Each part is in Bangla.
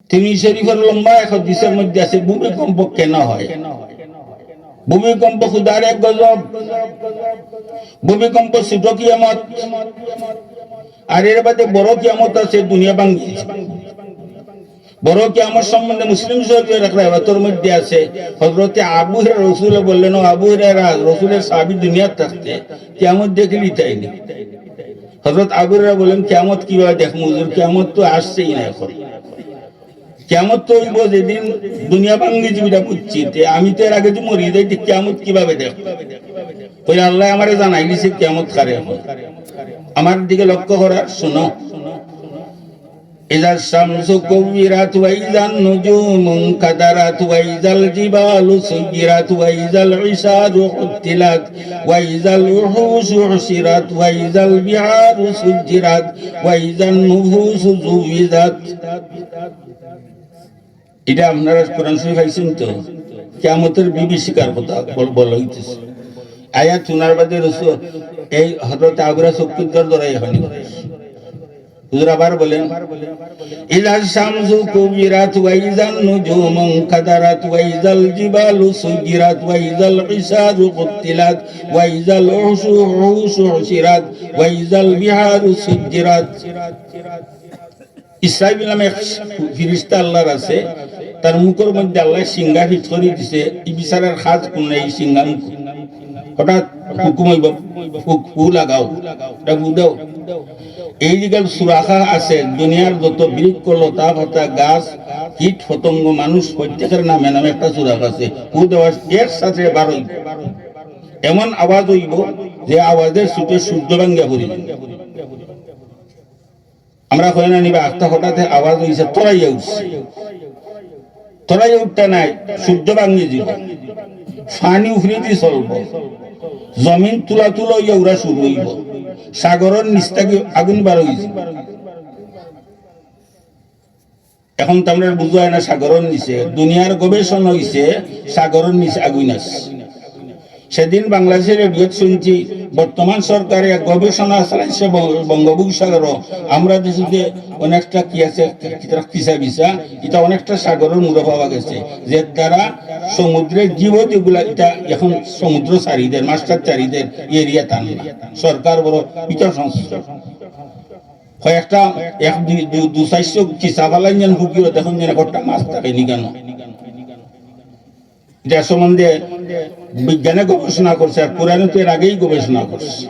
তিরমিজি শরীফের লম্বা এক হাদিসের মধ্যে আছে ভূমিকম্প কেন হয়। ভূমিকম্প খুদার এক গজব। ভূমিকম্প ছোট কিয়ামত, আর এর বাদে বড় কিয়ামত আছে দুনিয়া ভাঙ্গি। বড় কিয়ামত সম্বন্ধে মুসলিম শরীফের এক রাওয়াতের মধ্যে আছে হযরতে আবু হুরায়রা রাসূল বললেন, ও আবু হুরায়রা রাসূলের সাহাবী দুনিয়াতে থাকতে কিয়ামত দেখলি তাইনি। হযরত আবু হুরায়রা বলেন, কিয়ামত কিভাবে দেখমু হুজুর, কিয়ামত তো আসছেই না এখন। কিয়ামত তো হইব যেদিন দুনিয়া ভাঙ্গি জীবিটা বুঝছি, আমি তো এর আগে যে মরি যাই, কিয়ামত কিভাবে দেখব? কইলে আল্লাহ আমারে জানাই দিছে কিয়ামত কারে হয়। আমার দিকে লক্ষ্য করার, শুনো। ইযা শামসু কুবিরাত ওয়া ইযান নুজুমু কাদারাত ওয়া ইযাল জিবালু সুয়িরাত ওয়া ইযাল ইশারু হুতিলাত ওয়া ইযাল উহুশু হুশিরাত ওয়া ইযাল বিহারু সুজিরাত ওয়া ইযান নুফুসু জুবিজাত। এটা আপনারা কোরআন শরীফ পাইছেন তো? কিয়ামতের বিভীষিকার কথা বলা হইতেছে। আয়াত শোনার বাদে রাসূল এই হযরত আবু হুরায়রা চক্ষুর দরাই হয়নি। হুজুর আবার বলেন, ইযা শামসু কুবিরাত ওয়া ইযান নুজুমু কাদারাত ওয়া ইযাল জিবালু সুয়িরাত ওয়া ইযাল ইশারু হুতিলাত ওয়া ইযাল উহুশু হুশিরাত ওয়া ইযাল বিহারু সুজিরাত। ইসরাফিল নামে ফেরেশতা আল্লাহর আছে, তার মুখের মধ্যে আল্লাহ সিংহা ফিট করে দিছে। এই বিচারের খাজ কোন নাই, সিংহা মুখ। হঠাৎ হুকুম হইব, ফু লাগাও, এটা ফু দাও। এই যে সুরাখা আছে, দুনিয়ার যত বৃক্ষ লতা পাতা গাছ কীট পতঙ্গ মানুষ প্রত্যেকের নামে নামে একটা সুরাখ আছে। ফু দেওয়ার এর সাথে বারোই এমন আওয়াজ হইব যে আওয়াজের ছুটে সূর্য ভাঙ্গা পড়িবে। আমরা কই না নিবা আস্তা হঠাৎ আওয়াজ হইছে, তরাইয়া উঠছে। তরাইয়া উঠতে নাই, সূর্য ভাঙ্গি যাব, ফানি উফরে দিয়ে চলব, জমিন তুলা তুলা হইয়া উড়া শুরু হইব, সাগরের নিচ থেকে আগুন বার হইছে। এখন তো আমরা বুঝা হয় না সাগরের নিচে। দুনিয়ার গবেষণা হইছে সাগরের নিচে আগুন আছে। সেদিন বাংলাদেশের রেডিওত শুনছি বর্তমান সরকার এক গবেষণা চালাইছে বঙ্গোপসাগর। আমরা দেশে যে অনেকটা কি আছে পিসা পিসা, এটা অনেকটা সাগরের মুড়ে পাওয়া গেছে, যে দ্বারা সমুদ্রের জীব যেগুলা এটা এখন সমুদ্র চারিদের মাস্টার চারিদের এরিয়া টান সরকার বড় পিতা সংস্থা কয়েকটা এক দু চারশো কিসা ফালাইন হুকিও দেখুন যেন একটা মাছ থাকে নি কেন। এটা সম্বন্ধে বিজ্ঞানে গবেষণা করছে, আর কোরআনে তো এর আগেই গবেষণা করছে।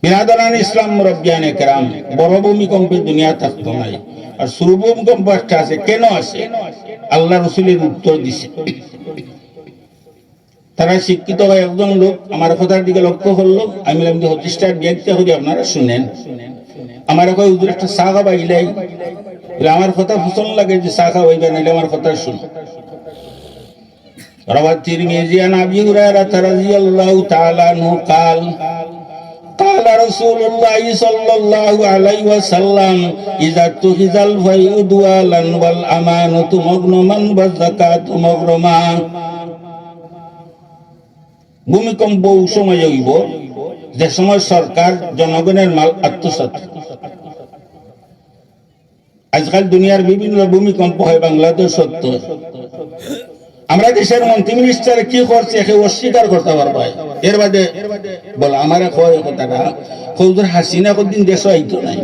বিরাদরান ইসলাম মুরব্বিয়ানে কেরাম, বড় ভূমিকম্পে দুনিয়া থাকতো নাই, আর শুরু ভূমিকম্প একটা আছে। কেন আছে? আল্লাহ রসুলের উত্তর দিছে। তারা শিক্ষিত হয় একজন লোক আমার কথার দিকে লক্ষ্য করলো, আমি বললাম যে হতিষ্টার ব্যাখ্যা করি আপনারা শুনেন। আমার কয় হুজুর একটা চা খাবাইলাই, আমার কথা পছন্দ লাগে যে চা খাবাইবা, নাইলে আমার কথা শুনো। روى الترمذي عن ابي هريره رضي الله تعالى عنه قال قال رسول الله صلى الله عليه وسلم اذا اتخذ الفيء دوالا والامانه مغنما والزكاه مغرما। ভূমিকম্প সময় হইব যে সময় সরকার জনগণের মাল আত্মসাৎ। আজকাল দুনিয়ার বিভিন্ন ভূমিকম্প হয়, বাংলাদেশ সত্য। আমরা দেশের মন্ত্রী মিনিস্টার কি করছে একে অস্বীকার করতে পারবো। এর বাদে বল আমার কয় কথাটা, হুজুর হাসিনা কতদিন দেশ আইতো নাই,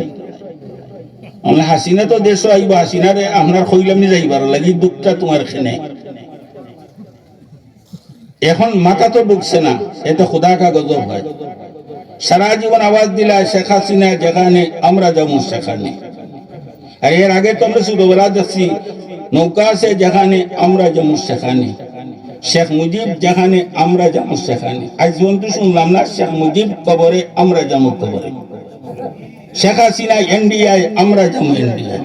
হাসিনা তো দেশ আইব, হাসিনারে আপনার কইলাম যাইবার লাগি দুঃখটা তোমার খেনে। এখন মাথা তো ঢুকছে না, এতে খুদা কা গজব হয়। সারা জীবন আওয়াজ দিলা শেখ হাসিনা যেখানে আমরা যাবো সেখানে, আর এর আগে তো আমরা ছোটবেলা দেখছি নৌকা আছে যেখানে আমরা যাবো সেখানে, শেখ মুজিব যেখানে আমরা যাবো সেখানে। আজ পর্যন্ত শুনলাম না শেখ মুজিব কবরে আমরা যাবো কবরে, শেখ হাসিনা এনডিআই আমরা যাবো এনডিআই।